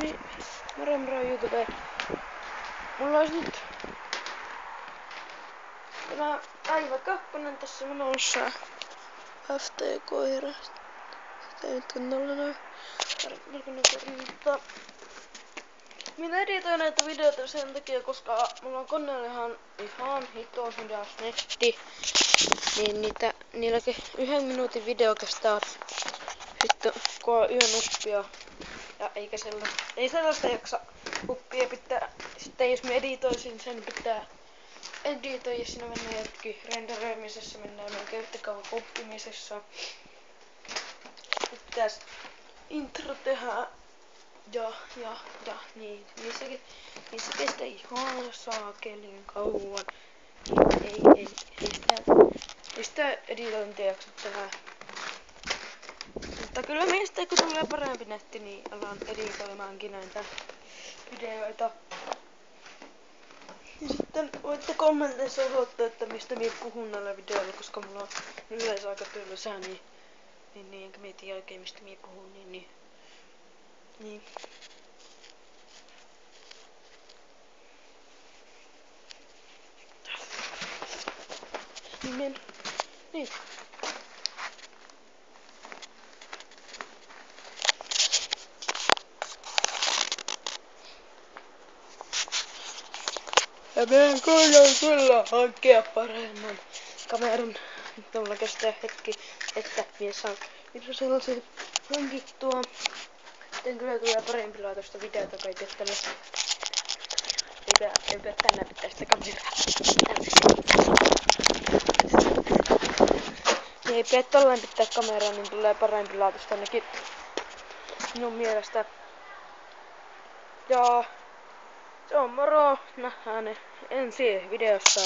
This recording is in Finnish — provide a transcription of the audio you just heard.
Niin, moro YouTube. Mulla olisi nyt tämä päivä 2 tässä menossa. FT-koira. Sitä nyt kunnolla noin. Minä editoin näitä videoita sen takia, koska mulla on koneella ihan hitoos hidas netti. Niin niilläkin 1 minuutin video kestää vittu koko yön uppia. Ja ei sellaista jaksa uppia pitää. Sitten jos mä editoisin sen pitää editoida, siinä mennään jotkin renderöimisessä, mennään melkein yhtä kauan oppimisessa. Pitäis intro tehdä ja niin. Niissä kestää ihan saakelin kauan. Ei sitä editointia jaksa tehdä. Mutta kyllä meistä kun tulee parempi netti, niin alan editoimaankin näitä videoita. Ja sitten voitte kommenteissa osoittaa, että mistä minä puhun näillä videoilla, koska mulla on yleensä aika tylsää, niin enkä minä tiedä oikein mistä minä puhun, niin. Niin. Ja meidän koiran kyllä hankkia paremman kameran. Nyt mulla kestää hetki, että minä saan sellaisen hankittua. Sitten kyllä tulee parempi laatuista videota kai tällä. Eipä tänään pitää sitä kameraa. Ei pidä tolleen pitää kameraa, niin tulee parempi laatuista ainakin minun mielestä. Ja se on moro, nähdään ensi videossa.